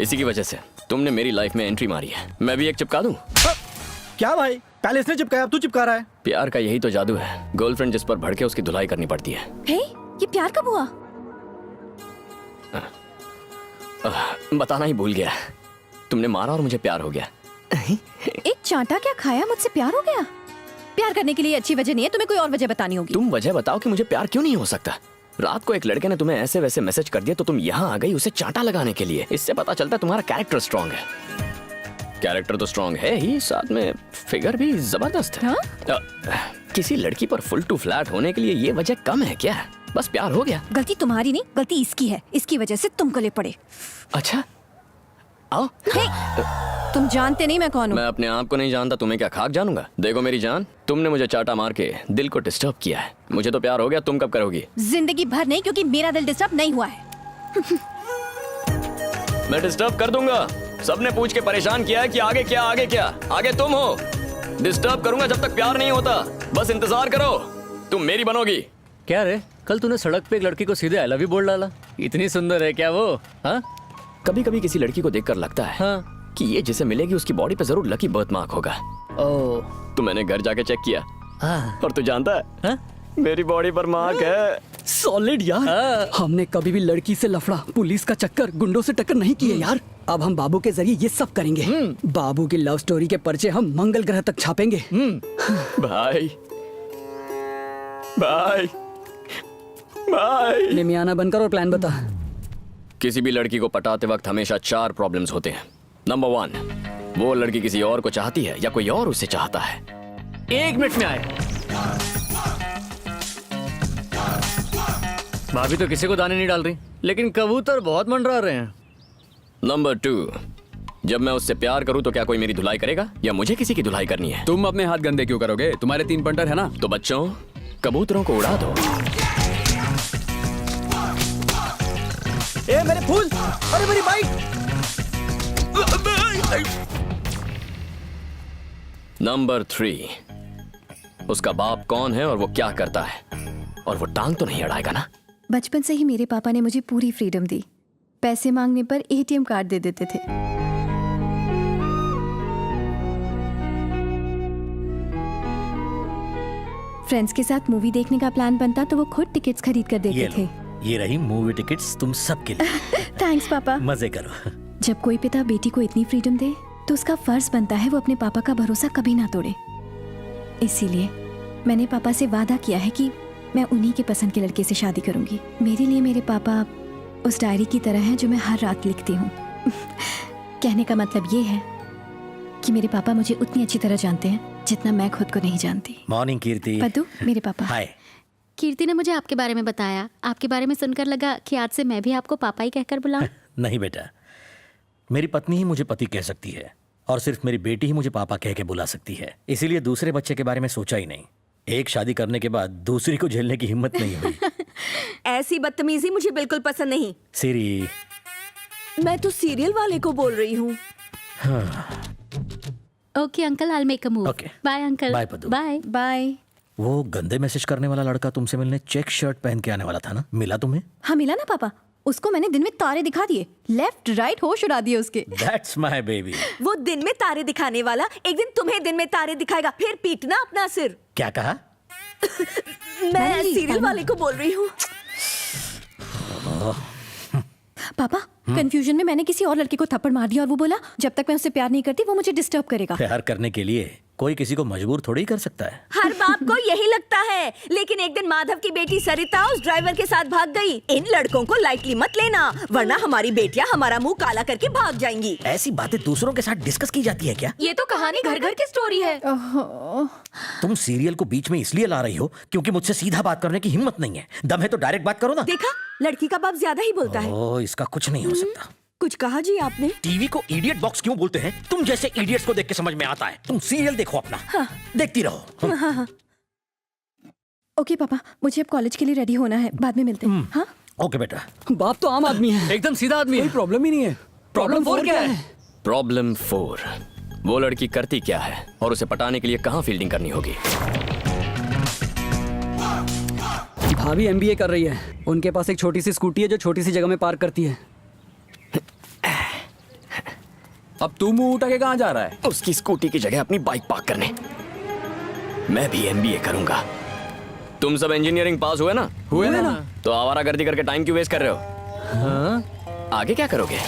इसी की वजह से तुमने मेरी लाइफ में एंट्री मारी है। मैं भी एक चिपका दूं? क्या भाई, पहले इसने चिपकाया, अब तू चिपका रहा है। प्यार का यही तो जादू है। गर्लफ्रेंड जिस पर भड़के उसकी धुलाई करनी पड़ती है। हे, ये प्यार कब हुआ? बताना ही भूल गया। तुमने मारा और मुझे प्यार हो गया। एक चांटा क्या खाया, मुझसे प्यार हो गया? प्यार करने के लिए अच्छी वजह नहीं है, तुम्हें कोई और वजह बतानी होगी। तुम वजह बताओ कि मुझे प्यार क्यों नहीं हो सकता। रात को एक लड़के ने तुम्हें ऐसे वैसे मैसेज कर दिया तो तुम यहाँ आ गई उसे चांटा लगाने के लिए। इससे पता चलता है तुम्हारा कैरेक्टर स्ट्रांग है। कैरेक्टर तो स्ट्रांग है ही, साथ में फिगर भी जबरदस्त है। किसी लड़की पर फुल टू फ्लैट होने के लिए ये वजह कम है क्या? बस प्यार हो गया। गलती तुम्हारी नहीं, गलती इसकी है। इसकी वजह से तुम गले पड़े। अच्छा आओ। तुम जानते नहीं मैं कौन हूँ। मैं अपने आप को नहीं जानता, तुम्हें क्या खाक जानूंगा? देखो मेरी जान, तुमने मुझे चाटा मार के दिल को डिस्टर्ब किया है। मुझे तो प्यार हो गया, तुम कब करोगी? जिंदगी भर नहीं, क्योंकि मेरा दिल डिस्टर्ब नहीं हुआ है। मैं डिस्टर्ब कर दूंगा। सबने पूछ के परेशान किया है कि आगे क्या आगे क्या। आगे तुम हो। डिस्टर्ब करूंगा जब तक प्यार नहीं होता। बस इंतजार करो, तुम मेरी बनोगी। क्या रे, कल तूने सड़क पे एक लड़की को सीधे आई लव यू बोल डाला। इतनी सुंदर है क्या वो? हाँ, कभी कभी किसी लड़की को देखकर लगता है हाँ। कि ये जिसे मिलेगी उसकी बॉडी पे जरूर लकी बर्थ मार्क होगा। ओह, तो मैंने घर जाके चेक किया हाँ। और तू जानता है हाँ? मेरी बॉडी पर मार्क है। सॉलिड यार। हमने कभी भी लड़की से लफड़ा, पुलिस का चक्कर, गुंडों से टक्कर नहीं किए यार। अब हम बाबू के जरिए ये सब करेंगे। बाबू की लव स्टोरी के पर्चे हम मंगल ग्रह तक छापेंगे। भाई भाई भाई निमियाना बनकर और प्लान बता। किसी भी लड़की को पटाते वक्त हमेशा 4 प्रॉब्लम्स होते हैं। नंबर 1, वो लड़की किसी और को चाहती है या कोई और उसे चाहता है। 1 मिनट में आए। भाभी तो किसी को दाने नहीं डाल रही, लेकिन कबूतर बहुत मंडरा रहे हैं। नंबर 2, जब मैं उससे प्यार करूं तो क्या कोई मेरी धुलाई करेगा या मुझे किसी की धुलाई करनी है? तुम अपने हाथ गंदे क्यों करोगे? तुम्हारे 3 पंटर है ना। तो बच्चों, कबूतरों को उड़ा दो। ए मेरे फूल, अरे मेरी बाइक। नंबर 3, उसका बाप कौन है और वो क्या करता है, और वो टांग तो नहीं अड़ाएगा ना? बचपन से ही मेरे पापा ने मुझे पूरी फ्रीडम दी। पैसे मांगने पर एटीएम कार्ड दे देते थे। फ्रेंड्स के साथ मूवी देखने का प्लान बनता तो वो खुद टिकट्स खरीद कर देते थे। ये रही मूवी टिकट्स तुम सबके लिए। थैंक्स पापा। मजे करो। जब कोई पिता बेटी को इतनी फ्रीडम दे तो उसका फर्ज बनता है वो अपने पापा का भरोसा कभी ना तोड़े। इसीलिए मैंने पापा से वादा किया है कि मैं उन्हीं के पसंद के लड़के से शादी करूंगी। मेरे लिए मेरे पापा उस डायरी की तरह हैं जो मैं हर रात लिखती हूँ। कहने का मतलब ये है कि मेरे पापा मुझे उतनी अच्छी तरह जानते हैं जितना मैं खुद को नहीं जानती। मॉर्निंग कीर्ति। पद्दू, मेरे पापा। हाय। कीर्ति ने मुझे आपके बारे में बताया। आपके बारे में सुनकर लगा कि आज से मैं भी आपको पापा ही कहकर बुलाऊं। नहीं बेटा, मेरी पत्नी ही मुझे पति कह सकती है और सिर्फ मेरी बेटी ही मुझे पापा कह के बुला सकती है। इसीलिए दूसरे बच्चे के बारे में सोचा ही नहीं। एक शादी करने के बाद दूसरी को झेलने की हिम्मत नहीं हुई। ऐसी बदतमीजी मुझे बिल्कुल पसंद नहीं। सीरी, मैं तो सीरियल वाले को बोल रही हूँ। Okay uncle, I make a move. Okay. Bye uncle. Bye Paddu. Bye bye. वो गंदे मैसेज करने वाला लड़का तुमसे मिलने चेक शर्ट पहन के आने वाला था ना, मिला तुम्हें? हाँ मिला ना पापा। उसको मैंने दिन में तारे दिखा दिए, लेफ्ट राइट होश उड़ा दिए उसके। That's my baby। वो दिन में तारे दिखाने वाला एक दिन तुम्हें दिन में तारे दिखाएगा, फिर पीटना अपना सिर। क्या कहा? मैं सीरियल वाले को बोल रही हूँ। पापा, कंफ्यूजन में मैंने किसी और लड़के को थप्पड़ मार दिया और वो बोला जब तक मैं उससे प्यार नहीं करती वो मुझे डिस्टर्ब करेगा। प्यार करने के लिए कोई किसी को मजबूर थोड़ी कर सकता है। हर बाप को यही लगता है, लेकिन एक दिन माधव की बेटी सरिता उस ड्राइवर के साथ भाग गई। इन लड़कों को लाइटली मत लेना, वरना हमारी बेटियां हमारा मुंह काला करके भाग जाएंगी। ऐसी बातें दूसरों के साथ डिस्कस की जाती है क्या? ये तो कहानी घर घर की स्टोरी है। तुम सीरियल को बीच में इसलिए ला रही हो क्योंकि मुझसे सीधा बात करने की हिम्मत नहीं है। दम है तो डायरेक्ट बात करो ना। देखा, लड़की का बाप ज्यादा ही बोलता है। ओह, इसका कुछ नहीं हो सकता। कुछ कहा जी आपने? टीवी को इडियट बॉक्स क्यों बोलते हैं? तुम जैसे इडियट्स को देख के समझ में आता है। तुम सीरियल देखो अपना। हाँ। देखती रहो। ओके पापा, मुझे अब कॉलेज के लिए रेडी होना है, बाद में मिलते हैं। हाँ? ओके बेटा। बाप तो आम आदमी है, एकदम सीधा आदमी कोई है। प्रॉब्लम ही नहीं है। प्रॉब्लम 4 क्या है? प्रॉब्लम 4, वो लड़की करती क्या है और उसे पटाने के लिए कहाँ फील्डिंग करनी होगी? भाभी MBA कर रही है। उनके पास एक छोटी सी स्कूटी है जो छोटी सी जगह में पार्क करती है। अब तू मुंह उठा के कहाँ जा रहा है? उसकी स्कूटी की जगह अपनी बाइक पार्क करने। मैं भी एमबीए करूंगा। तुम सब इंजीनियरिंग पास हुए ना? हुए ना? तो आवारागर्दी करके टाइम क्यों वेस्ट कर रहे हो? आगे क्या करोगे?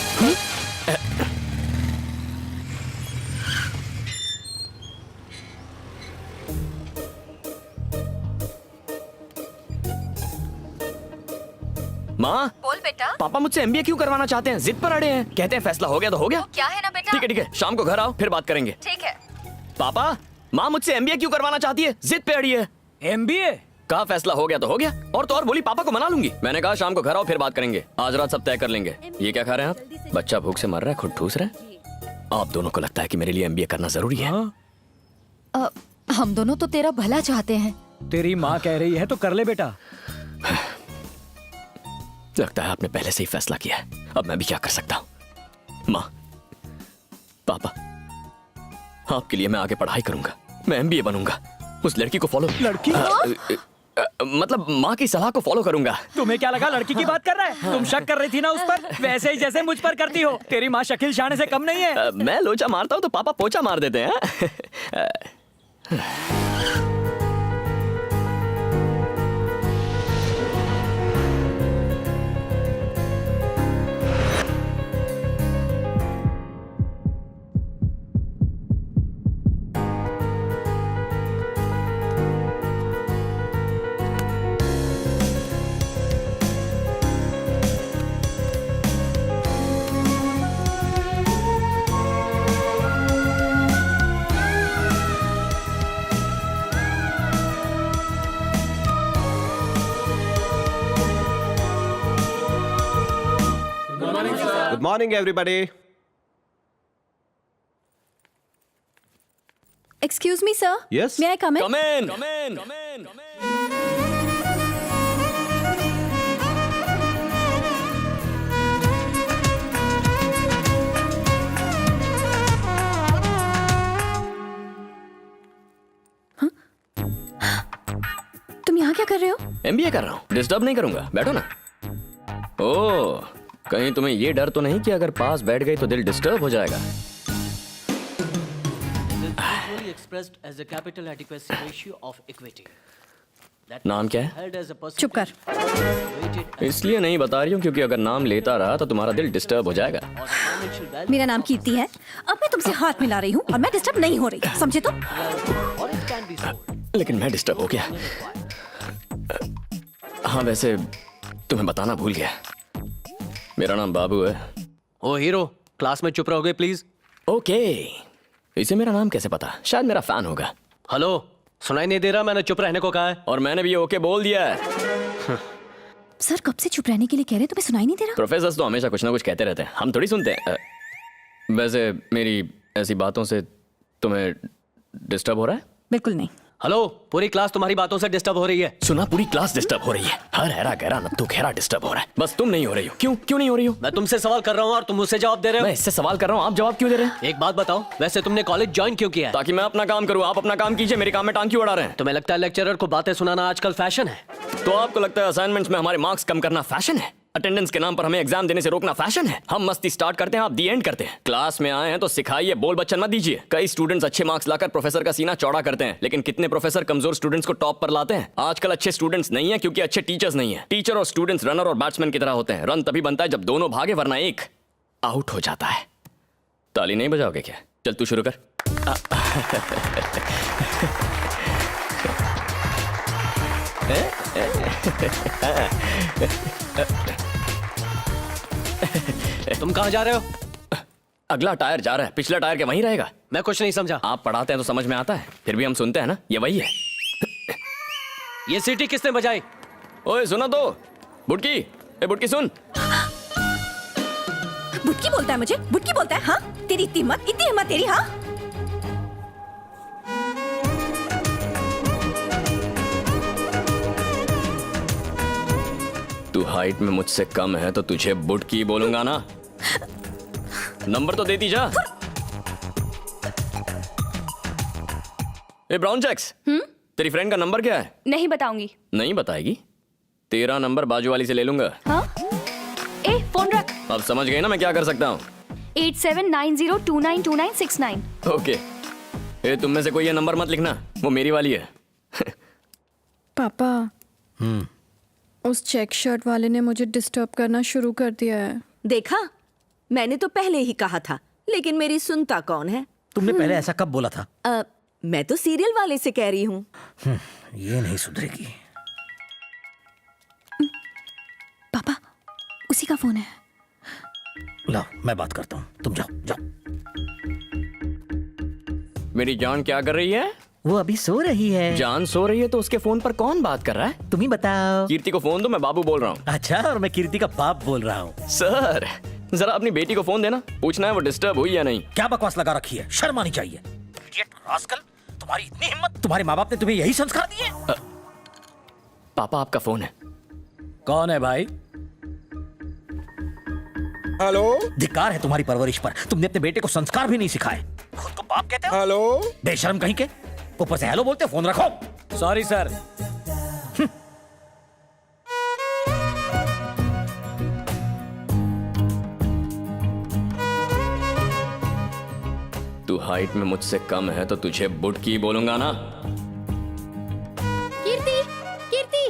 माँ, बोल बेटा, पापा मुझसे एमबीए क्यों करवाना चाहते हैं? जिद पर अड़े हैं। कहते हैं फैसला हो गया तो हो गया। क्या है ना बेटा? ठीक है, शाम को घर आओ फिर बात करेंगे। ठीक है। पापा, माँ मुझसे एमबीए क्यों करवाना चाहती है? जिद पे अड़ी है। एमबीए? कहा फैसला हो गया तो हो गया। और तो और बोली पापा को मना लूंगी। मैंने कहा शाम को घर आओ फिर बात करेंगे। आज रात सब तय कर लेंगे। ये क्या खा रहे हैं आप? बच्चा भूख से मर रहा है, खुद ठूस रहे हैं। आप दोनों को लगता है कि मेरे लिए एमबीए करना जरूरी है? हम दोनों तो तेरा भला चाहते हैं। तेरी माँ कह रही है तो कर ले बेटा। लगता है आपने पहले से ही फैसला किया है। अब मैं भी क्या कर सकता हूँ? माँ, पापा, आपके लिए मैं आगे पढ़ाई करूंगा। मैं एमबीए बनूंगा। उस लड़की को फॉलो मतलब माँ की सलाह को फॉलो करूंगा। तुम्हें क्या लगा लड़की की बात कर रहा है? तुम शक कर रही थी ना उस पर, वैसे ही जैसे मुझ पर करती हो। तेरी माँ शकील शाने से कम नहीं है। मैं लोचा मारता हूँ तो पापा पोचा मार देते हैं। Good morning, everybody. Excuse me sir, Yes? May I come in? Come in. Come in. Come in. Come in. तुम यहाँ क्या कर रहे हो? एमबीए कर रहा हूँ। डिस्टर्ब नहीं करूंगा, बैठो ना। ओह, कहीं तुम्हें ये डर तो नहीं कि अगर पास बैठ गई तो दिल डिस्टर्ब हो जाएगा? expressed as a capital adequacy ratio of equity. नाम क्या है? Held as a चुप कर। weighted इसलिए नहीं बता रही हूँ क्योंकि अगर नाम लेता रहा तो तुम्हारा दिल डिस्टर्ब हो जाएगा। or the financial value, मेरा नाम कीर्ति है। अब मैं तुमसे हाथ मिला रही हूँ और मैं डिस्टर्ब नहीं हो रही, समझे तुम? or it can be sold. लेकिन मैं डिस्टर्ब हो गया। हाँ, वैसे तुम्हें बताना भूल गया, मेरा नाम बाबू है। ओ हीरो, क्लास में चुप रहोगे प्लीज। ओके, इसे मेरा नाम कैसे पता? शायद मेरा फैन होगा। हेलो, सुनाई नहीं दे रहा? मैंने चुप रहने को कहा है। और मैंने भी ओके बोल दिया है। सर कब से चुप रहने के लिए कह रहे हैं, तुम्हें सुनाई नहीं दे रहा? प्रोफेसर तो हमेशा कुछ ना कुछ कहते रहते हैं, हम थोड़ी सुनते हैं। वैसे मेरी ऐसी बातों से तुम्हें डिस्टर्ब हो रहा है? बिल्कुल नहीं। हेलो, पूरी क्लास तुम्हारी बातों से डिस्टर्ब हो रही है। सुना, पूरी क्लास डिस्टर्ब हो रही है। हर हैरा गहरा नत्थु खेरा डिस्टर्ब हो रहा है, बस तुम नहीं हो रही हो। क्यों नहीं हो रही हो? मैं तुमसे सवाल कर रहा हूँ और तुम मुझसे जवाब दे रहे हो। मैं इससे सवाल कर रहा हूँ, आप जवाब क्यों दे रहे हैं? एक बात बताओ, वैसे तुमने कॉलेज ज्वाइन क्यों किया है? ताकि मैं अपना काम करूँ। आप अपना काम कीजिए, मेरे काम में टांग क्यों अड़ा रहे हैं? तुम्हें लगता है लेक्चरर को बातें सुनाना आजकल फैशन है? तो आपको लगता है असाइनमेंट्स में हमारे मार्क्स कम करना फैशन है? अटेंडेंस के नाम पर हमें एग्जाम देने से रोकना फैशन है? हम मस्ती स्टार्ट करते हैं, आप दी एंड करते हैं। क्लास में आए हैं तो सिखाइए, बोल बच्चन मत दीजिए। कई स्टूडेंट्स अच्छे मार्क्स लाकर प्रोफेसर का सीना चौड़ा करते हैं, लेकिन कितने प्रोफेसर कमजोर स्टूडेंट्स को टॉप पर लाते हैं? आजकल अच्छे स्टूडेंट्स नहीं है क्योंकि अच्छे टीचर्स नहीं है। टीचर और स्टूडेंट्स रनर और बैट्समैन की तरह होते हैं। रन तभी बनता है जब दोनों भागे, वरना एक आउट हो जाता है। ताली नहीं बजाओगे क्या? चल तू शुरू कर। तुम कहाँ जा रहे हो? अगला टायर जा रहा है, पिछला टायर के वहीं रहेगा। मैं कुछ नहीं समझा। आप पढ़ाते हैं तो समझ में आता है, फिर भी हम सुनते हैं ना, ये वही है। ये सीटी किसने बजाई? ओए सुनो तो, बुटकी, ए बुटकी सुन। बुटकी बोलता है मुझे? बुटकी बोलता है? हाँ, तेरी इतनी हिम्मत तेरी? हाँ, तू हाइट में मुझसे कम है तो तुझे बुटकी बोलूंगा ना। नंबर तो देती जा। ए ब्राउन चेक्स, तेरी फ्रेंड का नंबर क्या है? नहीं बताऊंगी। नहीं बताएगी? तेरा नंबर बाजू वाली से ले लूंगा। हाँ? ए फोन रख। अब समझ गए ना मैं क्या कर सकता हूँ? 8790292969। ओके, ये तुम में से कोई ये नंबर मत लिखना, वो मेरी वाली है। पापा, उस चेक शर्ट वाले ने मुझे डिस्टर्ब करना शुरू कर दिया है। देखा, मैंने तो पहले ही कहा था, लेकिन मेरी सुनता कौन है? तुमने पहले ऐसा कब बोला था? मैं तो सीरियल वाले से कह रही हूँ। ये नहीं सुधरेगी। पापा, उसी का फोन है। लाओ, मैं बात करता हूँ, तुम जाओ जाओ। मेरी जान क्या कर रही है? वो अभी सो रही है। जान सो रही है तो उसके फोन पर कौन बात कर रहा है? तुम ही बताओ। कीर्ति को फोन दो, मैं बाबू बोल रहा हूँ। अच्छा, और मैं कीर्ति का बाप बोल रहा हूँ। सर, जरा अपनी बेटी को फोन देना, पूछना है वो डिस्टर्ब हुई या नहीं। क्या बकवास लगा रखी है, शर्म आनी चाहिए। इडियट रास्कल, तुम्हारी इतनी हिम्मत, तुम्हारे माँ बाप ने तुम्हें यही संस्कार दिए? पापा, आपका फोन है। कौन है भाई? हेलो धिक्कार है तुम्हारी परवरिश पर, तुमने अपने बेटे को संस्कार भी नहीं सिखाए। खुद को बाप कहते हो? हेलो बेशर्म कहीं के, ऊपर से हेलो बोलते हो। फोन रखो। Sorry sir. तू हाइट में मुझसे कम है तो तुझे बुटकी बोलूंगा ना। कीर्ति, कीर्ति।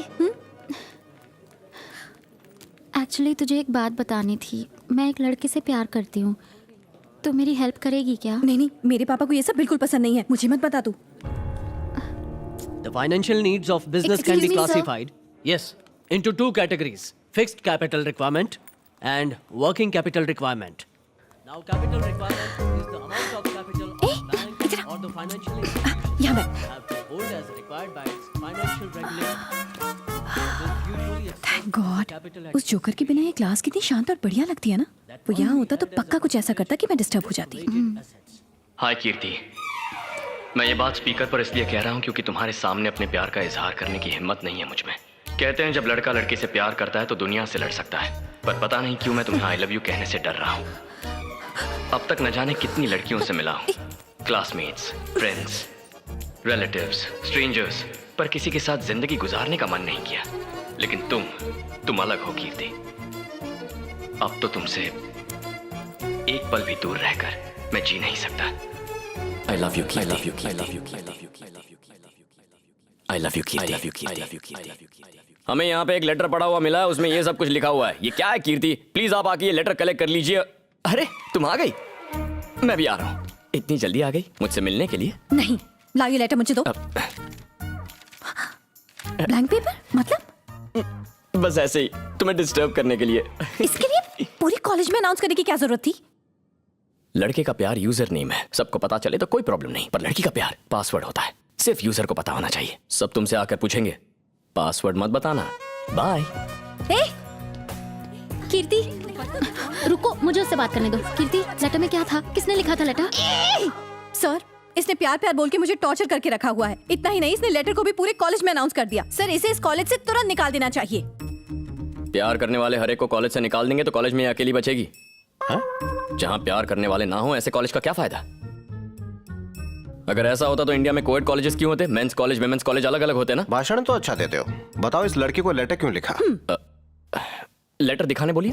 एक्चुअली तुझे एक बात बतानी थी। मैं एक लड़के से प्यार करती हूँ, तो मेरी हेल्प करेगी क्या? नहीं नहीं, मेरे पापा को ये सब बिल्कुल पसंद नहीं है, मुझे मत बता तू। The financial needs of business can be Excuse me, sir. classified, yes, into two categories: fixed capital requirement and working capital requirement. Now, capital requirement is the amount of capital of bank or the financial institution यहाँ बैठ। have to hold as required by its financial regulator. This usually expressed thank God, capital उस joker के बिना ये class कितनी शांत और बढ़िया लगती है ना। वो यहाँ होता तो पक्का कुछ ऐसा करता कि मैं डिस्टर्ब हो जाती। हाय कीर्ति, मैं ये बात स्पीकर पर इसलिए कह रहा हूँ क्योंकि तुम्हारे सामने अपने प्यार का इजहार करने की हिम्मत नहीं है मुझ में। कहते हैं जब लड़का लड़की से प्यार करता है तो दुनिया से लड़ सकता है, पर पता नहीं क्यों मैं तुम्हें आई लव यू कहने से डर रहा हूँ। अब तक न जाने कितनी लड़कियों से मिला हूँ, क्लासमेट्स, फ्रेंड्स, रिलेटिव्स, स्ट्रेंजर्स, पर किसी के साथ जिंदगी गुजारने का मन नहीं किया। लेकिन तुम अलग हो कीर्ति। अब तो तुमसे एक पल भी दूर रहकर मैं जी नहीं सकता। I love you, Kirti. I love you, Kirti. I love you, Kirti. I love you, Kirti. I love you, Kirti. I love you, Kirti. हमें यहाँ पे एक लेटर पड़ा हुआ मिला है, उसमें ये सब कुछ लिखा हुआ है। ये क्या है कीर्ति? प्लीज आप आके ये लेटर कलेक्ट कर लीजिए। अरे तुम आ गई? मैं भी आ रहा हूँ। इतनी जल्दी आ गई मुझसे मिलने के लिए? नहीं, लाओ ये लेटर मुझे दो। ब्लैंक पेपर मतलब? बस ऐसे ही तुम्हें डिस्टर्ब करने के लिए। इसके लिए पूरी कॉलेज में अनाउंस करने की क्या जरूरत थी? लड़के का प्यार यूजर नेम है, सबको पता चले तो कोई प्रॉब्लम नहीं, पर लड़की का प्यार पासवर्ड होता है, सिर्फ यूजर को पता होना चाहिए। सब तुमसे आकर पूछेंगे, पासवर्ड मत बताना। बाय। कीर्ति, रुको, मुझे उससे बात करने दो। कीर्ति, लेटर में क्या था? किसने लिखा था लेटर? सर, इसने प्यार प्यार बोल के मुझे टॉर्चर करके रखा हुआ है। इतना ही नहीं, इसने लेटर को भी पूरे कॉलेज में अनाउंस कर दिया। सर, इसे इस कॉलेज से तुरंत निकाल देना चाहिए। प्यार करने वाले हर एक को कॉलेज से निकाल देंगे तो कॉलेज में ये अकेली बचेगी। जहां प्यार करने वाले ना हो, ऐसे कॉलेज का क्या फायदा? अगर ऐसा होता तो इंडिया में कोएड कॉलेजेस क्यों होते? मेंस कॉलेज, विमेंस कॉलेज अलग अलग होते ना। भाषण तो अच्छा देते हो, बताओ इस लड़की को लेटर क्यों लिखा? लेटर दिखाने बोलिए।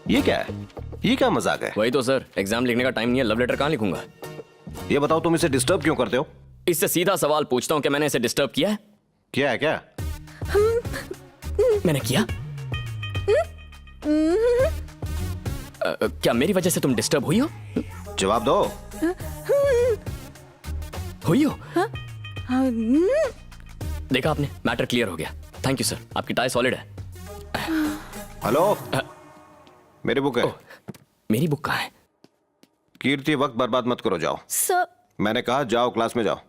ये क्या है? ये क्या मजाक है? वही तो सर, एग्जाम लिखने का टाइम नहीं है, लव लेटर कहाँ लिखूंगा? ये बताओ तुम इसे डिस्टर्ब क्यों करते हो? इससे सीधा सवाल पूछता हूँ कि मैंने इसे डिस्टर्ब किया है? क्या है क्या? मैंने किया? क्या मेरी वजह से तुम डिस्टर्ब हुई हो? जवाब दो। हुई हो? देखा आपने, मैटर क्लियर हो गया। थैंक यू सर, आपकी टाई सॉलिड है। हेलो, मेरी बुक है। मेरी बुक कहाँ है? कीर्ति, वक्त बर्बाद मत करो, जाओ। सर, मैंने कहा जाओ, क्लास में जाओ।